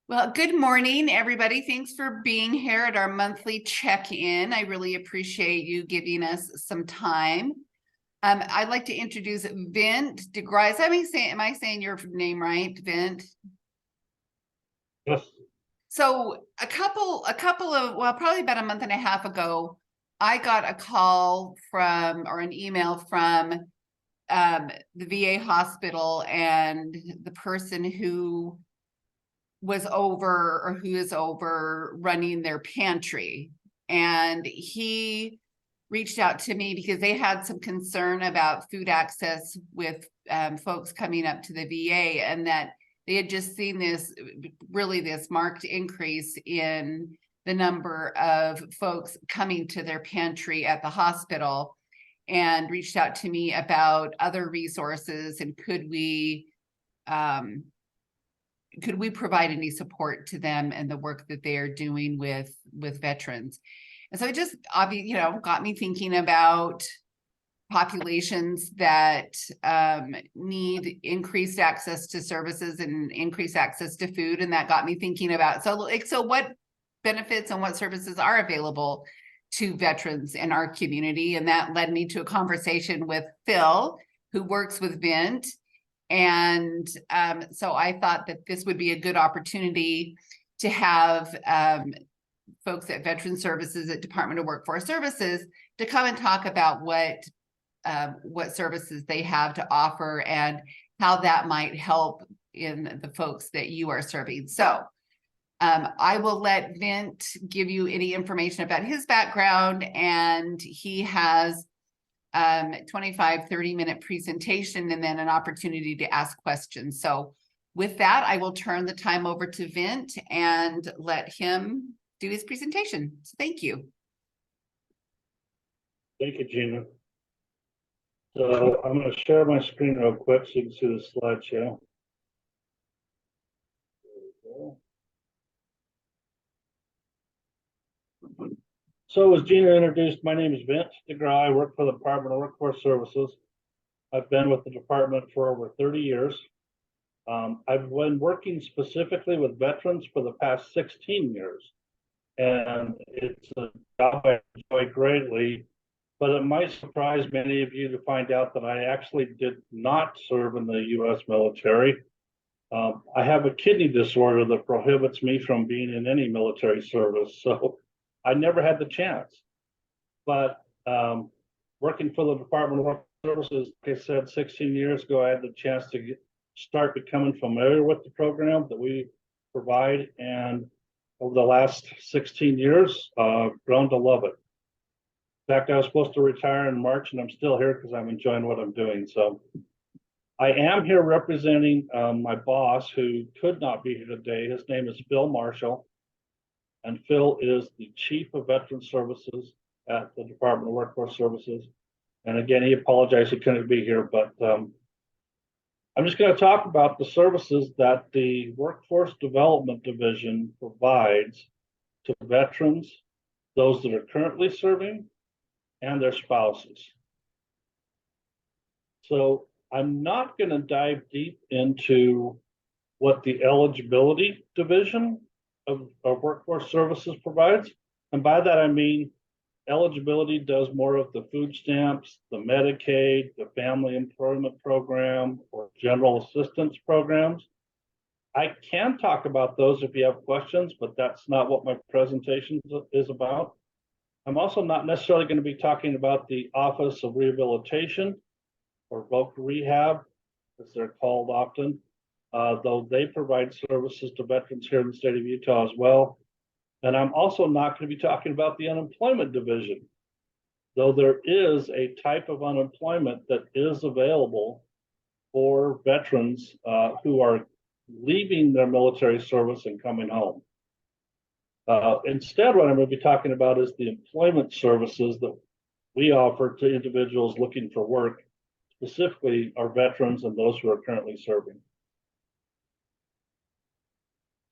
Well, good morning, everybody. Thanks for being here at our monthly check-in. I really appreciate you giving us some time. I'd like to introduce Vint de Grais. Am I saying your name right, Vint? Yes. So probably about a month and a half ago, I got a call from or an email from the VA hospital, and the person who is over running their pantry. And he reached out to me because they had some concern about food access with folks coming up to the VA, and that they had just seen this marked increase in the number of folks coming to their pantry at the hospital, and reached out to me about other resources and could we provide any support to them and the work that they are doing with veterans. And so it just got me thinking about populations that need increased access to services and increased access to food. And that got me thinking about, so what benefits and what services are available to veterans in our community. And that led me to a conversation with Phil, who works with Vint. And so I thought that this would be a good opportunity to have folks at Veteran Services at Department of Workforce Services to come and talk about what services they have to offer and how that might help in the folks that you are serving. So I will let Vint give you any information about his background, and he has 25-30 minute presentation and then an opportunity to ask questions. So with that, I will turn the time over to Vint and let him do his presentation. So thank you. Thank you, Gina. So I'm going to share my screen real quick so you can see the slideshow. So as Gina introduced, my name is Vint de Grais. I work for the Department of Workforce Services. I've been with the department for over 30 years. I've been working specifically with veterans for the past 16 years. And it's a job I enjoy greatly, but it might surprise many of you to find out that I actually did not serve in the U.S. military. I have a kidney disorder that prohibits me from being in any military service, so I never had the chance. But working for the Department of Workforce Services, like I said, 16 years ago, I had the chance to start becoming familiar with the program that we provide, and over the last 16 years, grown to love it. In fact, I was supposed to retire in March, and I'm still here because I'm enjoying what I'm doing. So I am here representing my boss, who could not be here today. His name is Phil Marshall, and Phil is the Chief of Veteran Services at the Department of Workforce Services. And again, he apologized he couldn't be here, but I'm just going to talk about the services that the Workforce Development Division provides to veterans, those that are currently serving, and their spouses. So I'm not going to dive deep into what the Eligibility Division of Workforce Services provides. And by that, I mean eligibility does more of the food stamps, the Medicaid, the Family Employment Program, or General Assistance programs. I can talk about those if you have questions, but that's not what my presentation is about. I'm also not necessarily going to be talking about the Office of Rehabilitation, or VOC Rehab, as they're called often, though they provide services to veterans here in the state of Utah as well. And I'm also not going to be talking about the Unemployment Division, though there is a type of unemployment that is available for veterans who are leaving their military service and coming home. Instead, what I'm going to be talking about is the employment services that we offer to individuals looking for work, specifically our veterans and those who are currently serving.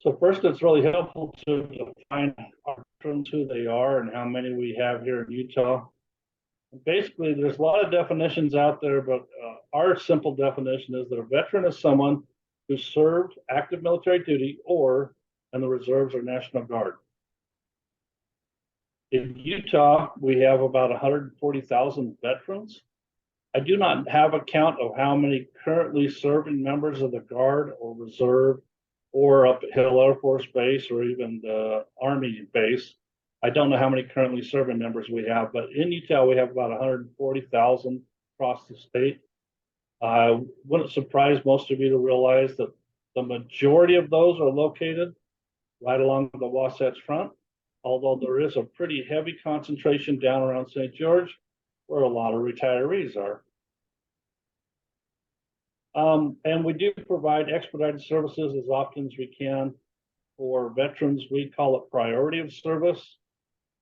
So first, it's really helpful to define our veterans, who they are, and how many we have here in Utah. Basically, there's a lot of definitions out there, but our simple definition is that a veteran is someone who served active military duty or and the reserves are National Guard. In Utah, we have about 140,000 veterans. I do not have a count of how many currently serving members of the Guard or Reserve or up at Hill Air Force Base or even the Army base. I don't know how many currently serving members we have, but in Utah, we have about 140,000 across the state. Wouldn't surprise most of you to realize that the majority of those are located right along the Wasatch Front, although there is a pretty heavy concentration down around St. George, where a lot of retirees are. And we do provide expedited services as often as we can. For veterans, we call it priority of service.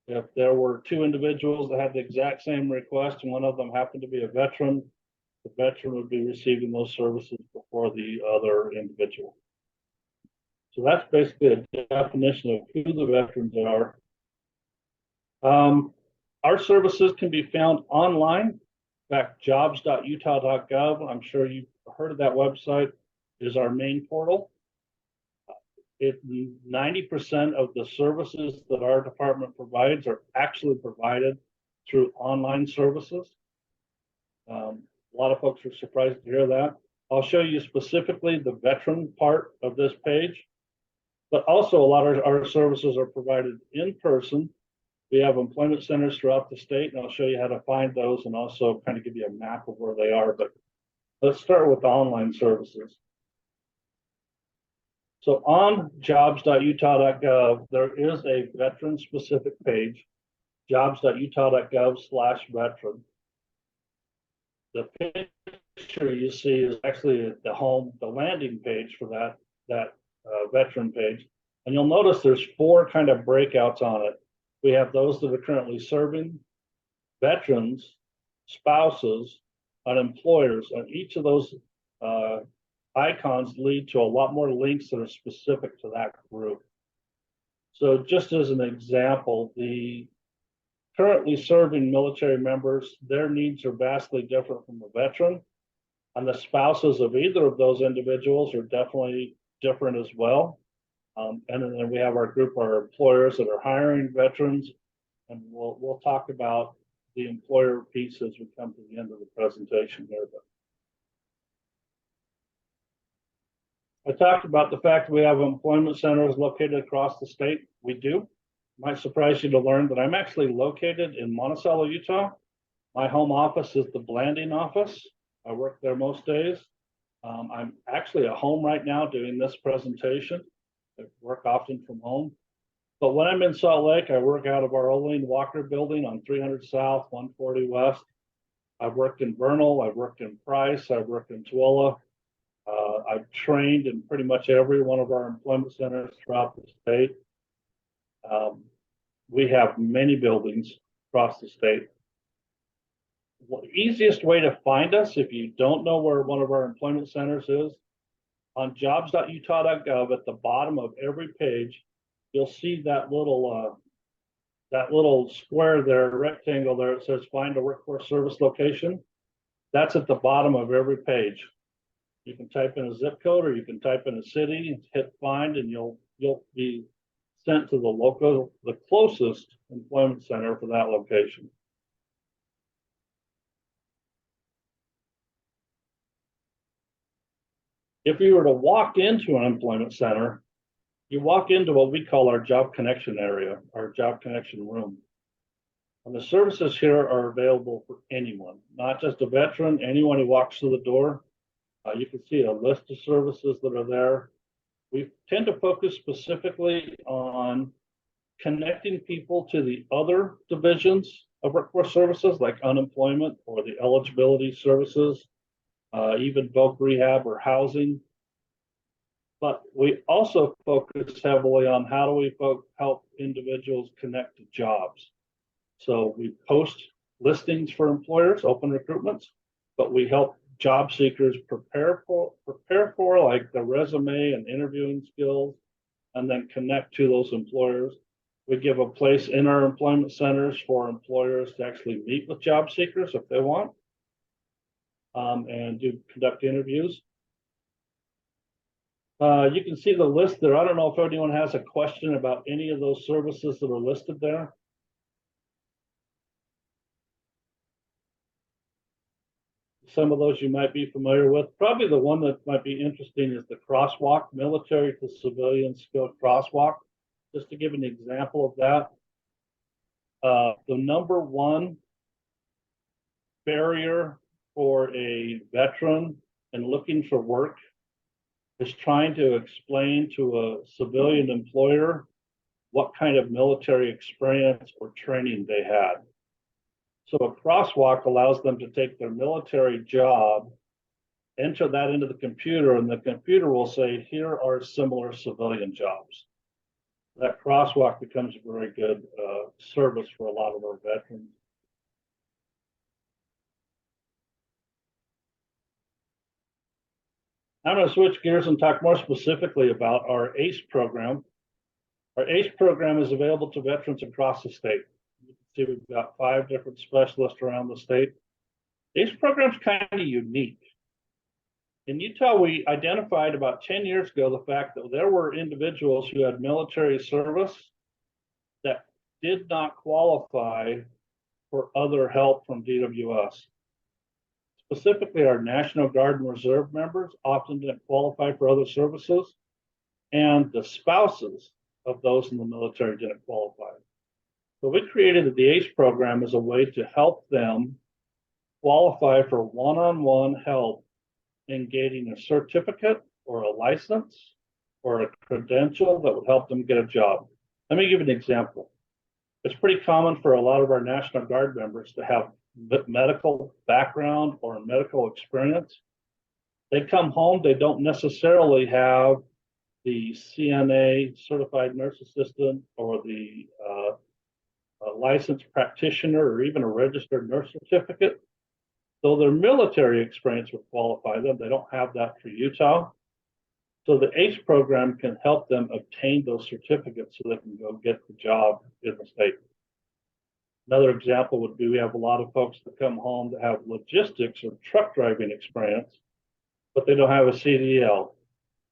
If there were two individuals that had the exact same request and one of them happened to be a veteran, the veteran would be receiving those services before the other individual. So that's basically a definition of who the veterans are. Our services can be found online. In fact, jobs.utah.gov, I'm sure you've heard of that website, is our main portal. 90% of the services that our department provides are actually provided through online services. A lot of folks are surprised to hear that. I'll show you specifically the veteran part of this page, but also a lot of our services are provided in person. We have employment centers throughout the state, and I'll show you how to find those and also kind of give you a map of where they are. But let's start with the online services. So on jobs.utah.gov, there is a veteran-specific page, jobs.utah.gov/veteran. The picture you see is actually the landing page for that veteran page. And you'll notice there's 4 kind of breakouts on it. We have those that are currently serving, veterans, spouses, and employers, and each of those icons lead to a lot more links that are specific to that group. So just as an example, the currently serving military members, their needs are vastly different from the veteran, and the spouses of either of those individuals are definitely different as well. And then we have our group, our employers that are hiring veterans, and we'll talk about the employer piece as we come to the end of the presentation here. But I talked about the fact that we have employment centers located across the state. We do. Might surprise you to learn that I'm actually located in Monticello, Utah. My home office is the Blanding office. I work there most days. I'm actually at home right now doing this presentation. I work often from home. But when I'm in Salt Lake, I work out of our Olene Walker building on 300 South, 140 West. I've worked in Vernal, I've worked in Price, I've worked in Tooele. I've trained in pretty much every one of our employment centers throughout the state. We have many buildings across the state. The easiest way to find us, if you don't know where one of our employment centers is, on jobs.utah.gov at the bottom of every page, you'll see that little square there, rectangle there. It says find a workforce service location. That's at the bottom of every page. You can type in a zip code or you can type in a city, hit find, and you'll be sent to the closest employment center for that location. If you were to walk into an employment center, you walk into what we call our job connection area, our job connection room. And the services here are available for anyone, not just a veteran, anyone who walks through the door. You can see a list of services that are there. We tend to focus specifically on connecting people to the other divisions of workforce services, like unemployment or the eligibility services, even voc rehab or housing. But we also focus heavily on how do we help individuals connect to jobs. So we post listings for employers, open recruitments, but we help job seekers prepare for like the resume and interviewing skills, and then connect to those employers. We give a place in our employment centers for employers to actually meet with job seekers if they want, and conduct interviews. You can see the list there. I don't know if anyone has a question about any of those services that are listed there. Some of those you might be familiar with. Probably the one that might be interesting is the crosswalk, military to civilian skilled crosswalk. Just to give an example of that, the number one barrier for a veteran and looking for work is trying to explain to a civilian employer what kind of military experience or training they had. So a crosswalk allows them to take their military job, enter that into the computer, and the computer will say, here are similar civilian jobs. That crosswalk becomes a very good service for a lot of our veterans. I'm going to switch gears and talk more specifically about our ACE program. Our ACE program is available to veterans across the state. You can see we've got 5 different specialists around the state. ACE program is kind of unique. In Utah, we identified about 10 years ago the fact that there were individuals who had military service that did not qualify for other help from DWS. Specifically, our National Guard and Reserve members often didn't qualify for other services, and the spouses of those in the military didn't qualify. So we created the ACE program as a way to help them qualify for one-on-one help in getting a certificate or a license or a credential that would help them get a job. Let me give you an example. It's pretty common for a lot of our National Guard members to have medical background or medical experience. They come home, they don't necessarily have the CNA, certified nurse assistant, or the licensed practitioner, or even a registered nurse certificate. So their military experience would qualify them. They don't have that for Utah. So the ACE program can help them obtain those certificates so they can go get the job in the state. Another example would be we have a lot of folks that come home that have logistics or truck driving experience, but they don't have a CDL.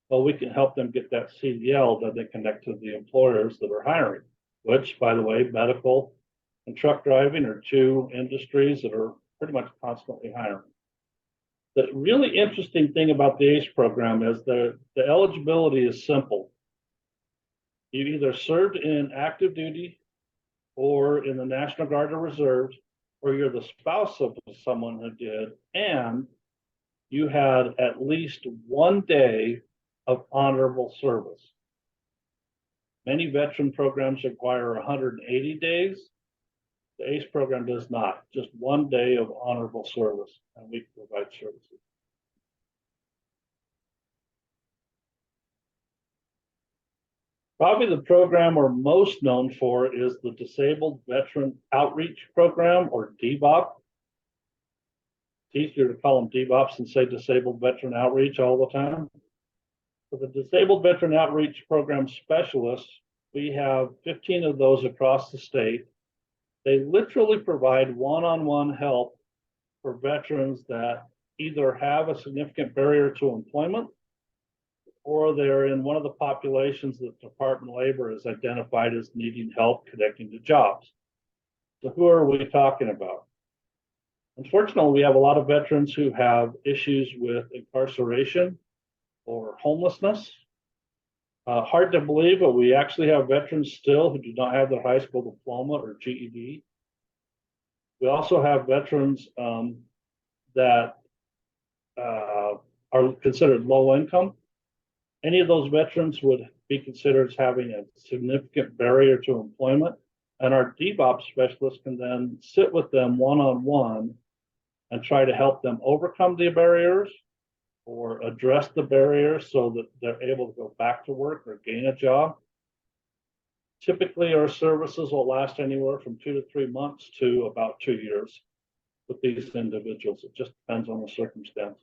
Well, we can help them get that CDL that they connect to the employers that are hiring, which, by the way, medical and truck driving are 2 industries that are pretty much constantly hiring. The really interesting thing about the ACE program is the eligibility is simple. You either served in active duty or in the National Guard or Reserves, or you're the spouse of someone who did, and you had at least 1 day of honorable service. Many veteran programs require 180 days. The ACE program does not, just 1 day of honorable service, and we provide services. Probably the program we're most known for is the Disabled Veteran Outreach Program, or DVOP. It's easier to call them DVOPs than say Disabled Veteran Outreach all the time. For the Disabled Veteran Outreach Program specialists, we have 15 of those across the state. They literally provide one-on-one help for veterans that either have a significant barrier to employment or they're in one of the populations that the Department of Labor has identified as needing help connecting to jobs. So who are we talking about? Unfortunately, we have a lot of veterans who have issues with incarceration or homelessness. Hard to believe, but we actually have veterans still who do not have their high school diploma or GED. We also have veterans that are considered low income. Any of those veterans would be considered as having a significant barrier to employment, and our DVOP specialists can then sit with them one-on-one and try to help them overcome the barriers or address the barriers so that they're able to go back to work or gain a job. Typically, our services will last anywhere from 2 to 3 months to about 2 years with these individuals. It just depends on the circumstance.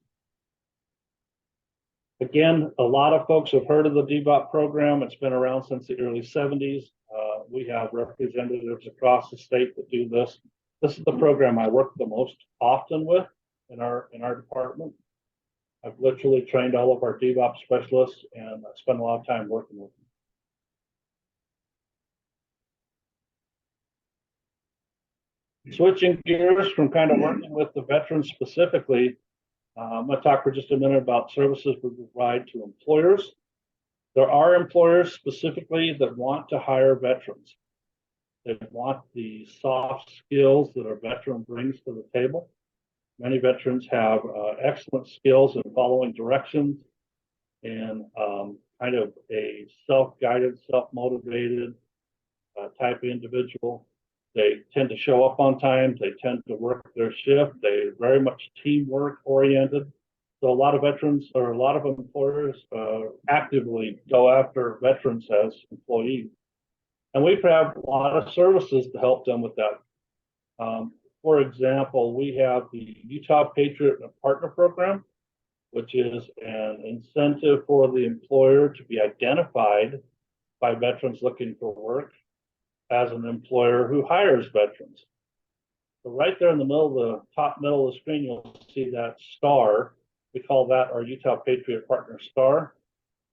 Again, a lot of folks have heard of the DVOP program. It's been around since the early 70s. We have representatives across the state that do this. This is the program I work the most often with in our department. I've literally trained all of our DevOps specialists and I spend a lot of time working with them. Switching gears from kind of working with the veterans specifically, I'm going to talk for just a minute about services we provide to employers. There are employers specifically that want to hire veterans. They want the soft skills that a veteran brings to the table. Many veterans have excellent skills in following directions and kind of a self-guided, self-motivated type of individual. They tend to show up on time. They tend to work their shift. They're very much teamwork oriented. So a lot of veterans or a lot of employers actively go after veterans as employees. And we have a lot of services to help them with that. For example, we have the Utah Patriot Partner Program, which is an incentive for the employer to be identified by veterans looking for work as an employer who hires veterans. So right there in the middle of the top middle of the screen, you'll see that star. We call that our Utah Patriot Partner Star.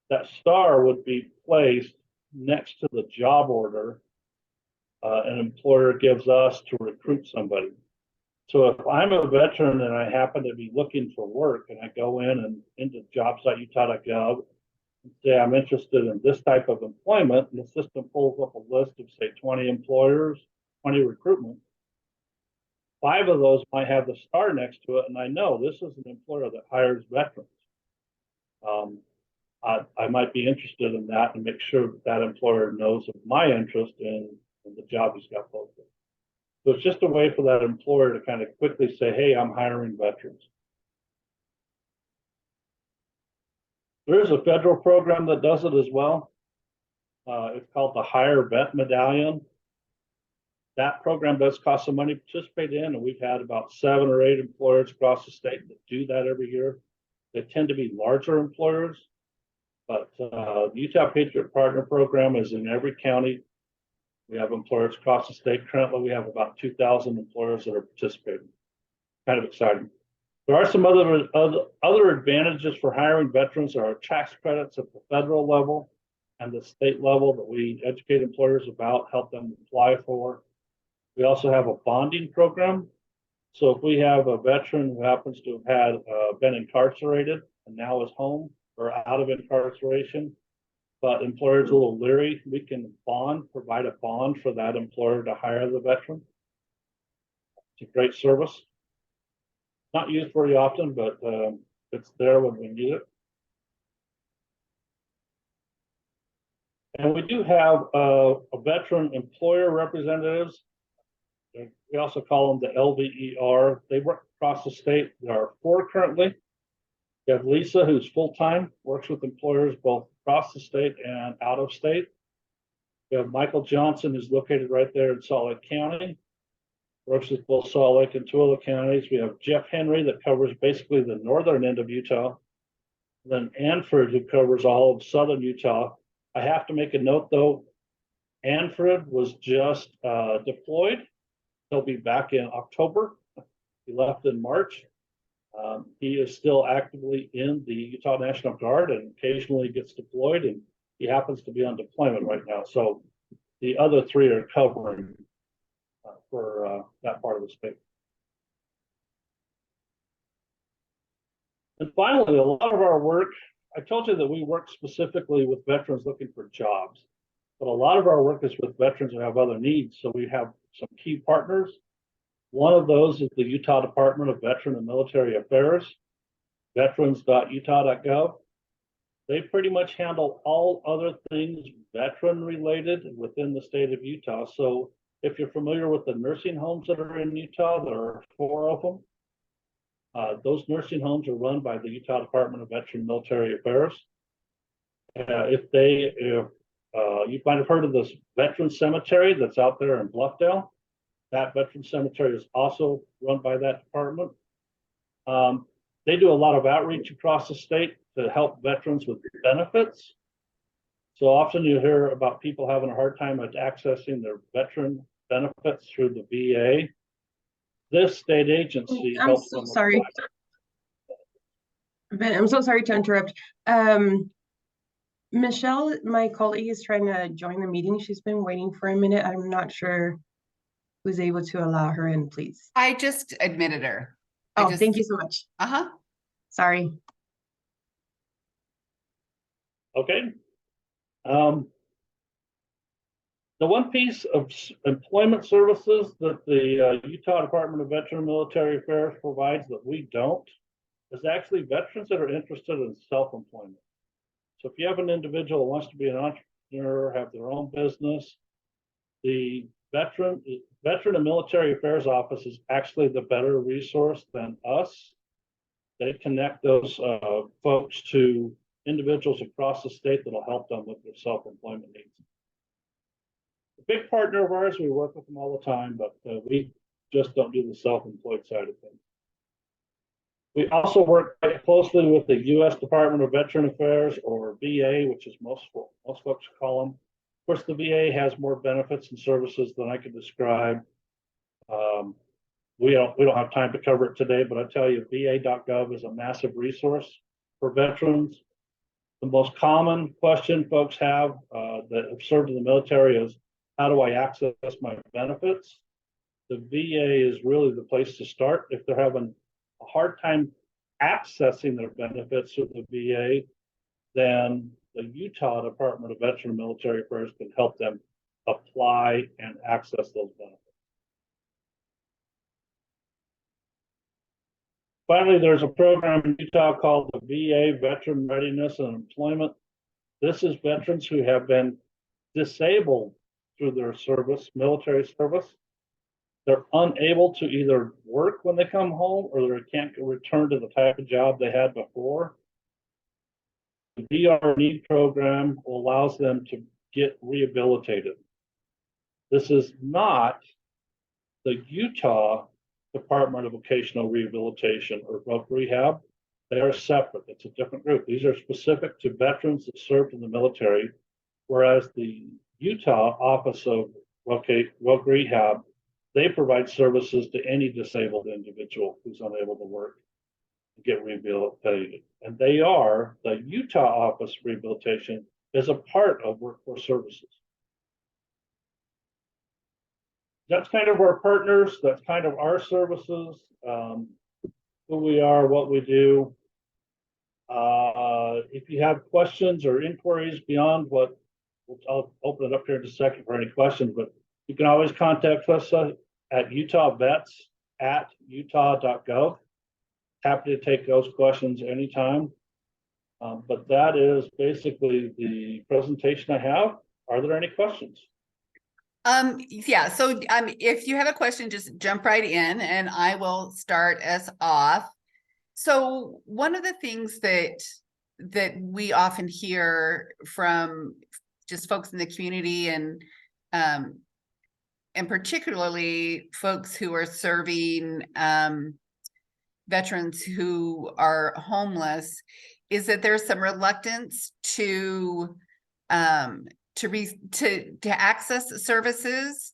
That star would be placed next to the job order an employer gives us to recruit somebody. So if I'm a veteran and I happen to be looking for work and I go in and into jobs.utah.gov and say I'm interested in this type of employment, and the system pulls up a list of say 20 employers, 20 recruitment, 5 of those might have the star next to it, and I know this is an employer that hires veterans. I might be interested in that and make sure that that employer knows of my interest in the job he's got posted. So it's just a way for that employer to kind of quickly say, hey, I'm hiring veterans. There is a federal program that does it as well. It's called the Hire Vet Medallion. That program does cost some money to participate in, and we've had about 7 or 8 employers across the state that do that every year. They tend to be larger employers, but the Utah Patriot Partner Program is in every county. We have employers across the state. Currently, we have about 2,000 employers that are participating. Kind of exciting. There are some other advantages for hiring veterans. There are tax credits at the federal level and the state level that we educate employers about, help them apply for. We also have a bonding program. So if we have a veteran who happens to have had been incarcerated and now is home or out of incarceration, but employers are a little leery, we can provide a bond for that employer to hire the veteran. It's a great service. Not used very often, but it's there when we need it. And we do have a veteran employer representatives. We also call them the LVER. They work across the state. There are 4 currently. We have Lisa, who's full-time, works with employers both across the state and out of state. We have Michael Johnson, who's located right there in Salt Lake County, works with both Salt Lake and 2 other counties. We have Jeff Henry that covers basically the northern end of Utah. Then Anford, who covers all of southern Utah. I have to make a note though, Anford was just deployed. He'll be back in October. He left in March. He is still actively in the Utah National Guard and occasionally gets deployed, and he happens to be on deployment right now. So the other 3 are covering for that part of the state. And finally, a lot of our work, I told you that we work specifically with veterans looking for jobs, but a lot of our work is with veterans who have other needs. So we have some key partners. One of those is the Utah Department of Veteran and Military Affairs, veterans.utah.gov. They pretty much handle all other things veteran related within the state of Utah. So if you're familiar with the nursing homes that are in Utah, there are 4 of them. Those nursing homes are run by the Utah Department of Veteran and Military Affairs. You might have heard of this veteran cemetery that's out there in Bluffdale. That veteran cemetery is also run by that department. They do a lot of outreach across the state to help veterans with benefits. So often you hear about people having a hard time at accessing their veteran benefits through the VA. This state agency helps them. Sorry. Ben, I'm so sorry to interrupt. Michelle, my colleague, is trying to join the meeting. She's been waiting for a minute. I'm not sure who's able to allow her in, please. I just admitted her. Oh, thank you so much. Uh-huh. Sorry. Okay. The one piece of employment services that the Utah Department of Veteran and Military Affairs provides that we don't is actually veterans that are interested in self-employment. So if you have an individual who wants to be an entrepreneur, have their own business, the Veteran and Military Affairs Office is actually the better resource than us. They connect those folks to individuals across the state that'll help them with their self-employment needs. A big partner of ours, we work with them all the time, but we just don't do the self-employed side of things. We also work quite closely with the U.S. Department of Veteran Affairs, or VA, which is most folks call them. Of course, the VA has more benefits and services than I could describe. We don't have time to cover it today, but I tell you, va.gov is a massive resource for veterans. The most common question folks have that have served in the military is, how do I access my benefits? The VA is really the place to start. If they're having a hard time accessing their benefits through the VA, then the Utah Department of Veteran and Military Affairs can help them apply and access those benefits. Finally, there's a program in Utah called the VA Veteran Readiness and Employment. This is veterans who have been disabled through their service, military service. They're unable to either work when they come home, or they can't return to the type of job they had before. The VRNE program allows them to get rehabilitated. This is not the Utah Department of Vocational Rehabilitation or Voc Rehab. They are separate. It's a different group. These are specific to veterans that served in the military, whereas the Utah Office of Voc Rehab, they provide services to any disabled individual who's unable to work and get rehabilitated. And they are, the Utah Office of Rehabilitation is a part of Workforce Services. That's kind of our partners. That's kind of our services, who we are, what we do. If you have questions or inquiries beyond what, I'll open it up here in a second for any questions, but you can always contact us at utahvets@utah.gov. Happy to take those questions anytime. But that is basically the presentation I have. Are there any questions? Yeah, so if you have a question, just jump right in and I will start us off. So one of the things that we often hear from just folks in the community and particularly folks who are serving veterans who are homeless is that there's some reluctance to access services.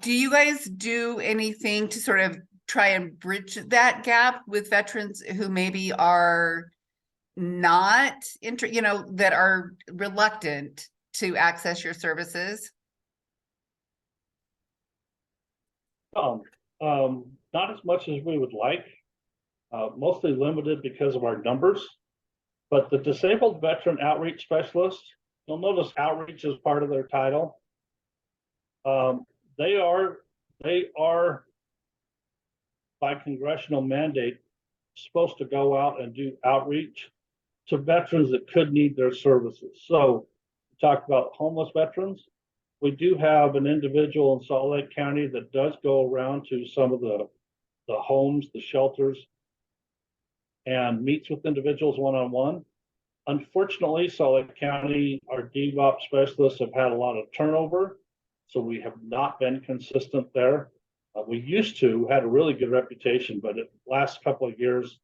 Do you guys do anything to sort of try and bridge that gap with veterans who maybe are not that are reluctant to access your services? Not as much as we would like, mostly limited because of our numbers. But the Disabled Veteran Outreach Specialist, you'll notice outreach is part of their title. They are by congressional mandate supposed to go out and do outreach to veterans that could need their services. So we talked about homeless veterans. We do have an individual in Salt Lake County that does go around to some of the homes, the shelters, and meets with individuals one-on-one. Unfortunately, Salt Lake County, our DVOP specialists have had a lot of turnover, so we have not been consistent there. We used to had a really good reputation, but the last couple of years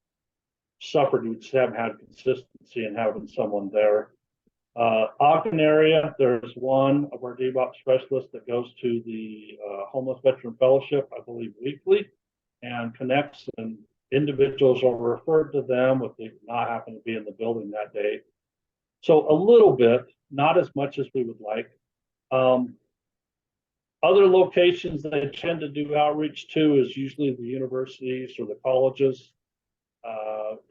suffered. We just haven't had consistency in having someone there. Ogden area, there's one of our DVOP specialists that goes to the Homeless Veteran Fellowship, I believe weekly, and connects and individuals are referred to them if they not happen to be in the building that day. So a little bit, not as much as we would like. Other locations they tend to do outreach to is usually the universities or the colleges.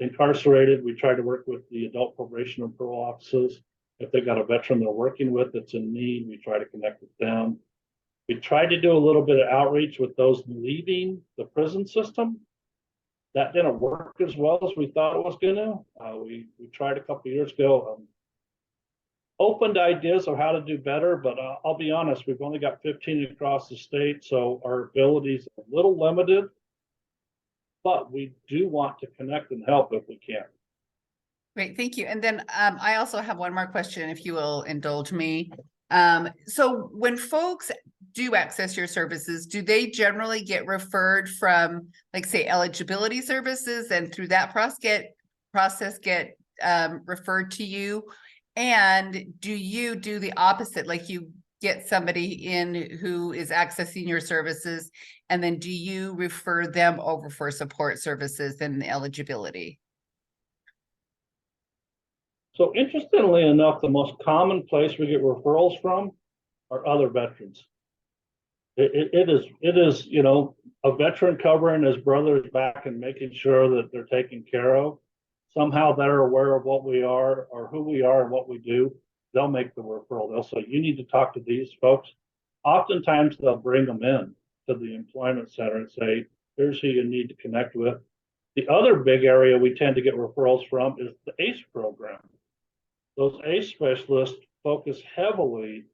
Incarcerated, we try to work with the adult probation and parole offices. If they've got a veteran they're working with that's in need, we try to connect with them. We tried to do a little bit of outreach with those leaving the prison system. That didn't work as well as we thought it was gonna. We tried a couple of years ago, opened ideas of how to do better, but I'll be honest, we've only got 15 across the state, so our abilities are a little limited, but we do want to connect and help if we can. Great, thank you. And then I also have one more question, if you will indulge me. So when folks do access your services, do they generally get referred from, like, say, eligibility services, and through that process get referred to you? And do you do the opposite, like you get somebody in who is accessing your services, and then do you refer them over for support services and eligibility? So interestingly enough, the most common place we get referrals from are other veterans. It is, you know, a veteran covering his brother's back and making sure that they're taken care of. Somehow they're aware of what we are or who we are and what we do. They'll make the referral. They'll say, you need to talk to these folks. Oftentimes they'll bring them in to the employment center and say, here's who you need to connect with. The other big area we tend to get referrals from is the ACE program. Those ACE specialists focus heavily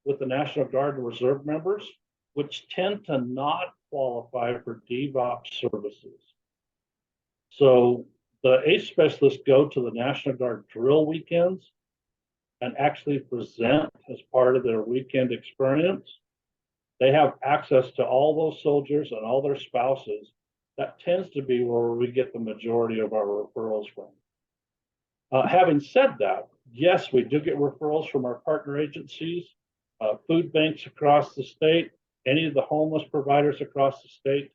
with the National Guard and Reserve members, which tend to not qualify for DVOP services. So the ACE specialists go to the National Guard drill weekends and actually present as part of their weekend experience. They have access to all those soldiers and all their spouses. That tends to be where we get the majority of our referrals from. Having said that, yes, we do get referrals from our partner agencies, food banks across the state, any of the homeless providers across the state.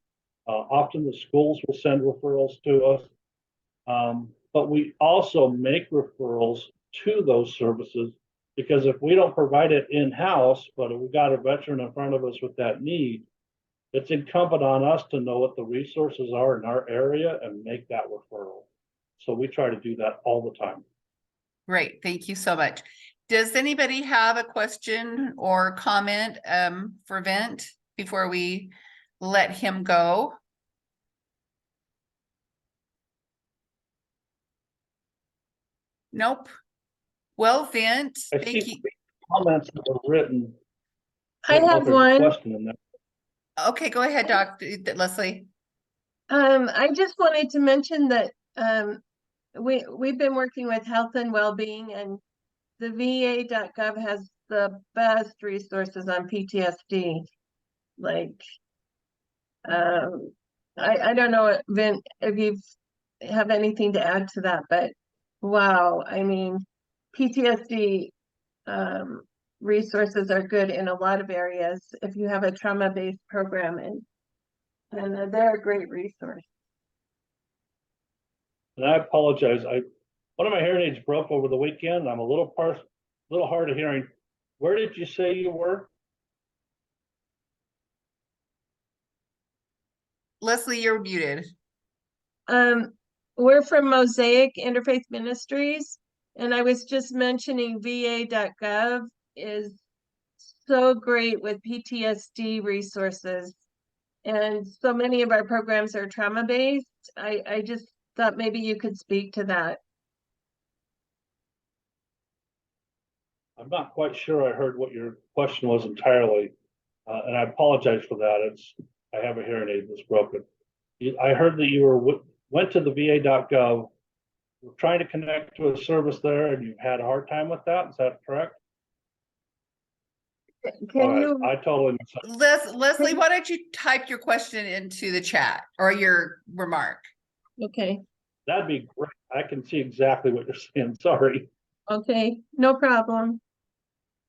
Often the schools will send referrals to us. But we also make referrals to those services, because if we don't provide it in-house, but if we've got a veteran in front of us with that need, it's incumbent on us to know what the resources are in our area and make that referral. So we try to do that all the time. Great, thank you so much. Does anybody have a question or comment for Vint before we let him go? Nope. Well, Vint, I thank see you. comments that were written. I don't know if have there's a one. question in there. Okay, go ahead, Dr. Leslie. I just wanted to mention that we've been working with health and well-being, and the VA.gov has the best resources on PTSD. Like, I don't know, Vin, if you have anything to add to that, but wow, I mean, PTSD resources are good in a lot of areas if you have a trauma-based program, and they're a great resource. And I apologize. One of my hearing aids broke over the weekend. I'm a little hard of hearing. Where did you say you were? Leslie, you're muted. We're from Mosaic Interfaith Ministries, and I was just mentioning VA.gov is so great with PTSD resources, and so many of our programs are trauma-based. I just thought maybe you could speak to that. I'm not quite sure I heard what your question was entirely, and I apologize for that. I have a hearing aid that's broken. I heard that you went to the VA.gov, were trying to connect to a service there, and you've had a hard time with that. Is that correct? Can you? I totally missed Leslie, why don't you type your question into the chat or your remark? Okay. That'd be great. I can see exactly what you're saying. Sorry. Okay, no problem.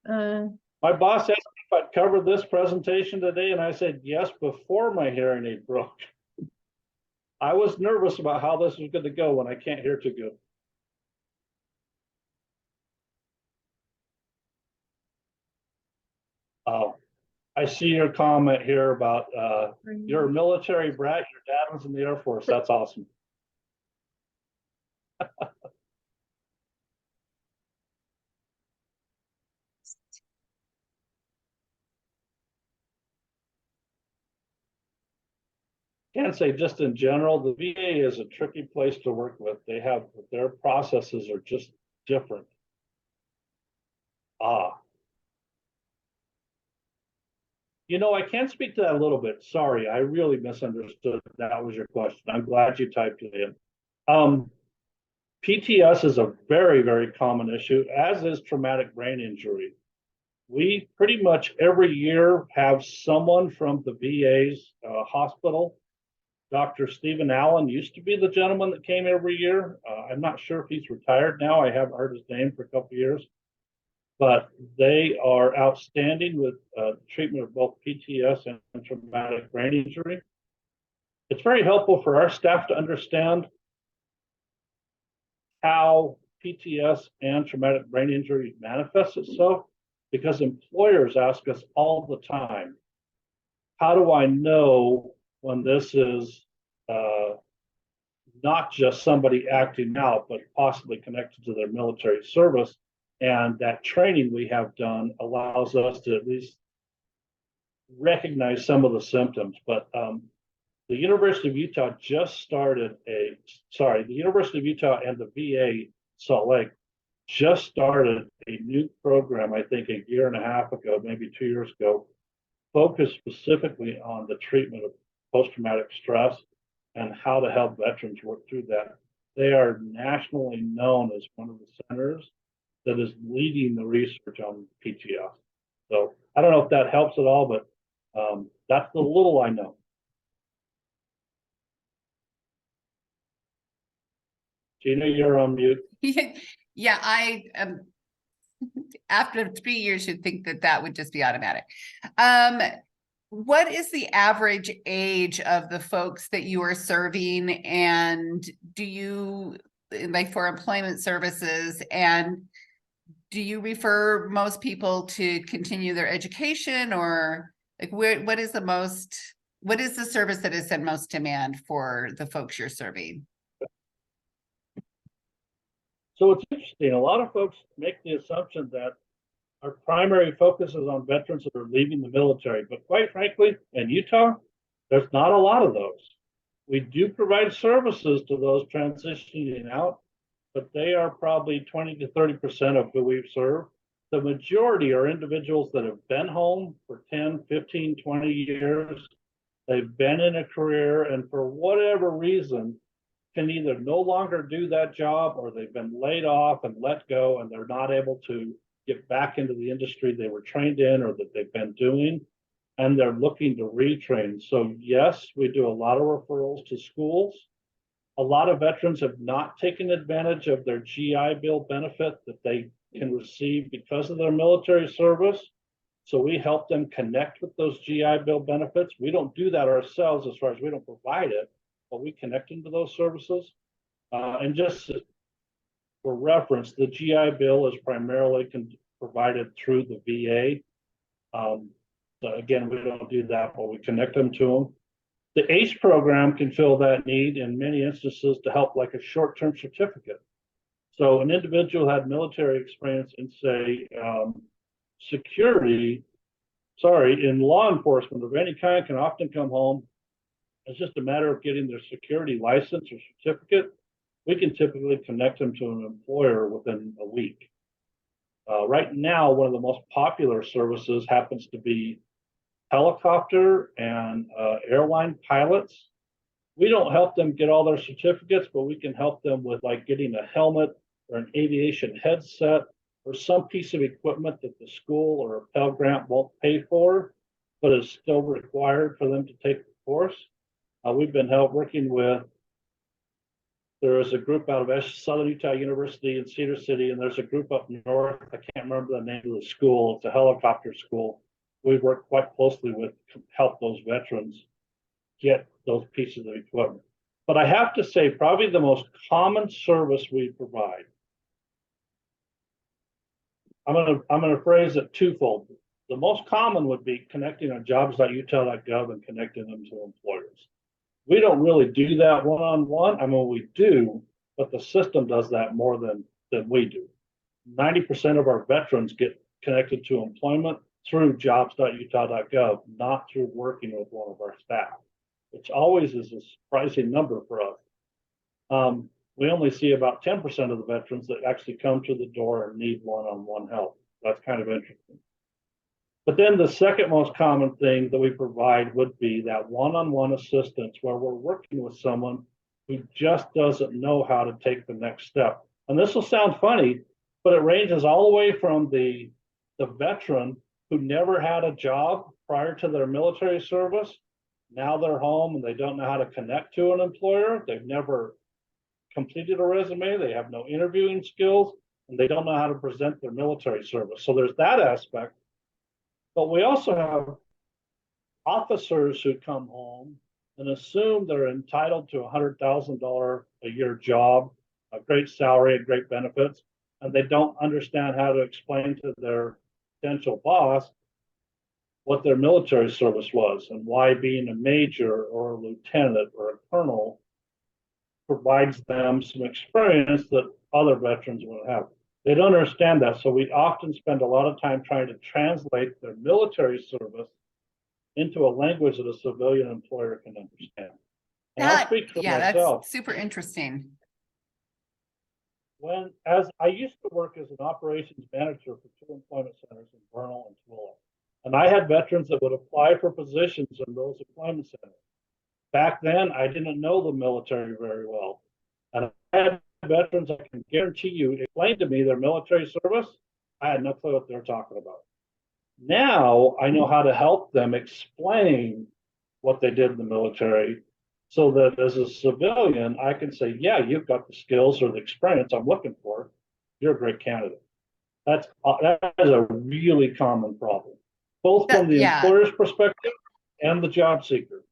My boss asked me if I'd cover this presentation today, and I said yes before my hearing aid broke. I was nervous about how this was going to go when I can't hear too good. I see your comment here about you're a military brat, your dad was in the Air Force. That's awesome. Can't say just in general, the VA is a tricky place to work with. They have their processes are just different. You know, I can speak to that a little bit. Sorry, I really misunderstood. That was your question. I'm glad you typed it in. PTS is a very, very common issue, as is traumatic brain injury. We pretty much every year have someone from the VA's hospital. Dr. Stephen Allen used to be the gentleman that came every year. I'm not sure if he's retired now. I haven't heard his name for a couple of years. But they are outstanding with treatment of both PTS and traumatic brain injury. It's very helpful for our staff to understand how PTS and traumatic brain injury manifests itself, because employers ask us all the time, how do I know when this is not just somebody acting out, but possibly connected to their military service? And that training we have done allows us to at least recognize some of the symptoms. But the University of Utah just started the University of Utah and the VA Salt Lake just started a new program, I think a year and a half ago, maybe 2 years ago, focused specifically on the treatment of post-traumatic stress and how to help veterans work through that. They are nationally known as one of the centers that is leading the research on PTS. So I don't know if that helps at all, but that's the little I know. Gina, you're on mute. Yeah, I after 3 years, you'd think that that would just be automatic. What is the average age of the folks that you are serving, and do you, like for employment services, and do you refer most people to continue their education, or like what is the service that is in most demand for the folks you're serving? So it's interesting. A lot of folks make the assumption that our primary focus is on veterans that are leaving the military. But quite frankly, in Utah, there's not a lot of those. We do provide services to those transitioning out, but they are probably 20 to 30% of who we've served. The majority are individuals that have been home for 10, 15, 20 years. They've been in a career, and for whatever reason, can either no longer do that job, or they've been laid off and let go, and they're not able to get back into the industry they were trained in or that they've been doing, and they're looking to retrain. So yes, we do a lot of referrals to schools. A lot of veterans have not taken advantage of their GI Bill benefit that they can receive because of their military service. So we help them connect with those GI Bill benefits. We don't do that ourselves as far as we don't provide it, but we connect them to those services. And just for reference, the GI Bill is primarily provided through the VA. So again, we don't do that, but we connect them to them. The ACE program can fill that need in many instances to help, like a short-term certificate. So an individual had military experience in, say, in law enforcement of any kind, can often come home. It's just a matter of getting their security license or certificate. We can typically connect them to an employer within a week. Right now, one of the most popular services happens to be helicopter and airline pilots. We don't help them get all their certificates, but we can help them with like getting a helmet or an aviation headset or some piece of equipment that the school or a Pell Grant won't pay for, but is still required for them to take the course. We've been working with, there is a group out of Southern Utah University in Cedar City, and there's a group up north. I can't remember the name of the school. It's a helicopter school. We've worked quite closely with to help those veterans get those pieces of equipment. But I have to say, probably the most common service we provide. I'm gonna phrase it twofold. The most common would be connecting on jobs.utah.gov and connecting them to employers. We don't really do that one-on-one. I mean, we do, but the system does that more than we do. 90% of our veterans get connected to employment through jobs.utah.gov, not through working with one of our staff, which always is a surprising number for us. We only see about 10% of the veterans that actually come to the door and need one-on-one help. That's kind of interesting. But then the second most common thing that we provide would be that one-on-one assistance where we're working with someone who just doesn't know how to take the next step. And this will sound funny, but it ranges all the way from the veteran who never had a job prior to their military service. Now they're home and they don't know how to connect to an employer. They've never completed a resume. They have no interviewing skills, and they don't know how to present their military service. So there's that aspect. But we also have officers who come home and assume they're entitled to a $100,000 a year job, a great salary, and great benefits, and they don't understand how to explain to their potential boss what their military service was and why being a major or a lieutenant or a colonel provides them some experience that other veterans won't have. They don't understand that. So we often spend a lot of time trying to translate their military service into a language that a civilian employer can understand. And I'll speak for myself. That's super interesting. As I used to work as an operations manager for 2 employment centers in Vernal and Tooele, and I had veterans that would apply for positions in those employment centers. Back then, I didn't know the military very well, and I had veterans, I can guarantee you, explain to me their military service. I had no clue what they're talking about. Now I know how to help them explain what they did in the military, so that as a civilian, I can say, yeah, you've got the skills or the experience I'm looking for. You're a great candidate. That is a really common problem, both from the employer's perspective and the job seeker.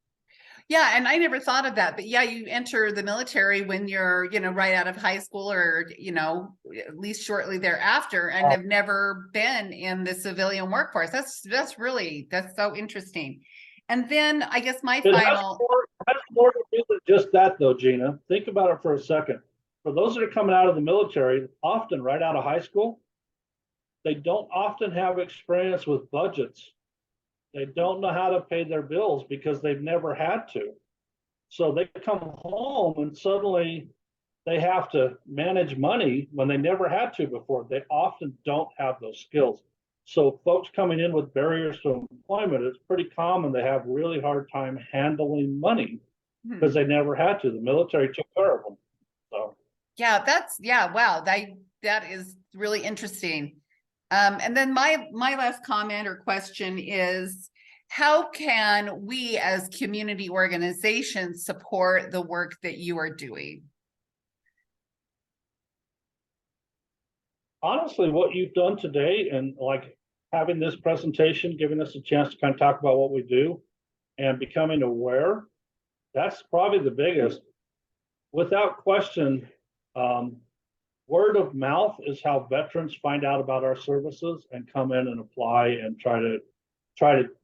Yeah, and I never thought of that, but yeah, you enter the military when you're, right out of high school or, at least shortly thereafter, and have never been in the civilian workforce. That's so interesting. And then I guess my final. It has more to do than just that, though, Gina. Think about it for a second. For those that are coming out of the military, often right out of high school, they don't often have experience with budgets. They don't know how to pay their bills because they've never had to. So they come home and suddenly they have to manage money when they never had to before. They often don't have those skills. So folks coming in with barriers to employment, it's pretty common they have really hard time handling money because they never had to. The military took care of them. So yeah, wow, that is really interesting. And then my last comment or question is, how can we as community organizations support the work that you are doing? Honestly, what you've done today and like having this presentation, giving us a chance to kind of talk about what we do and becoming aware, that's probably the biggest. Without question, word of mouth is how veterans find out about our services and come in and apply and try to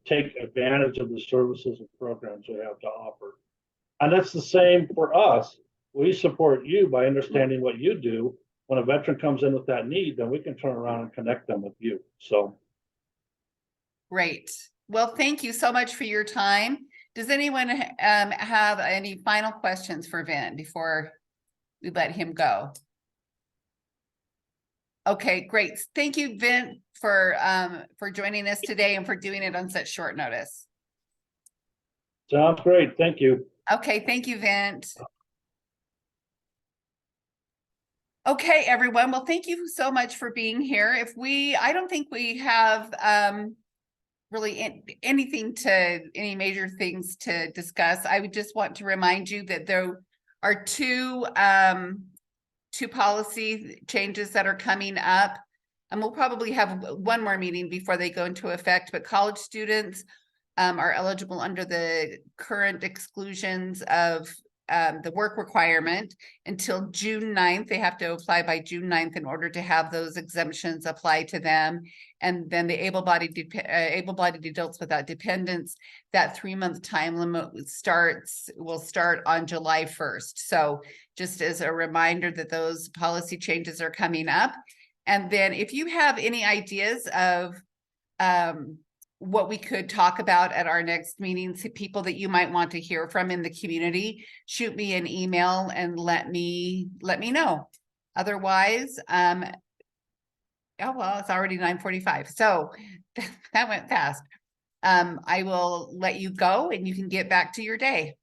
take advantage of the services and programs we have to offer. And that's the same for us. We support you by understanding what you do. When a veteran comes in with that need, then we can turn around and connect them with you. So great. Well, thank you so much for your time. Does anyone have any final questions for Vin before we let him go? Okay, great. Thank you, Vin, for joining us today and for doing it on such short notice. Sounds great. Thank you. Okay, thank you, Vint. Okay, everyone. Well, thank you so much for being here. I don't think we have really any major things to discuss. I would just want to remind you that there are two policy changes that are coming up, and we'll probably have one more meeting before they go into effect. But college students are eligible under the current exclusions of the work requirement until June 9th. They have to apply by June 9th in order to have those exemptions apply to them. And then the able-bodied adults without dependents, that 3-month time limit will start on July 1st. So just as a reminder that those policy changes are coming up. And then if you have any ideas of what we could talk about at our next meetings, people that you might want to hear from in the community, shoot me an email and let me know. Otherwise, oh, well, it's already 9:45. So that went fast. I will let you go and you can get back to your day.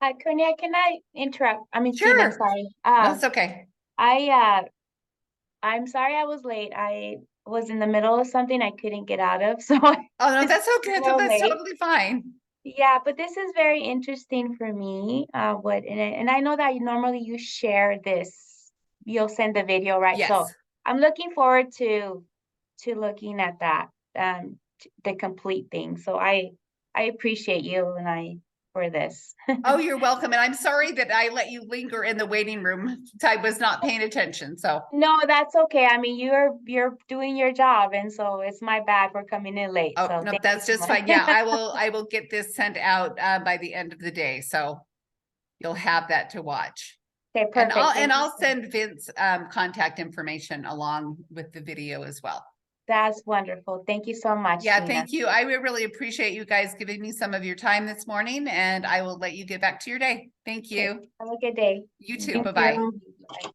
Hi, Cornelia, can I interrupt? I mean, Sure. Steven, sorry. That's okay. I'm sorry I was late. I was in the middle of something I couldn't get out of, so Oh, no, that's okay. So That's late. totally fine. yeah, but this is very interesting for me. And I know that normally you share this, you'll send the video, right? So Yes. I'm looking forward to looking at that, the complete thing. So I appreciate you and for this. Oh, you're welcome. And I'm sorry that I let you linger in the waiting room. I was not paying attention. So, No, that's okay. I mean, you're doing your job, and so it's my bad for coming in late. oh, So no, thank that's you so just much. fine. Yeah, I will get this sent out by the end of the day. So you'll have that to watch. Okay, And perfect. Thank you I'll so much. send Vince contact information along with the video as well. That's wonderful. Thank you so much, Yeah, Tina. thank you. I really appreciate you guys giving me some of your time this morning, and I will let you get back to your day. Thank you. Have a good day. You too. Thank Bye-bye. you. Bye.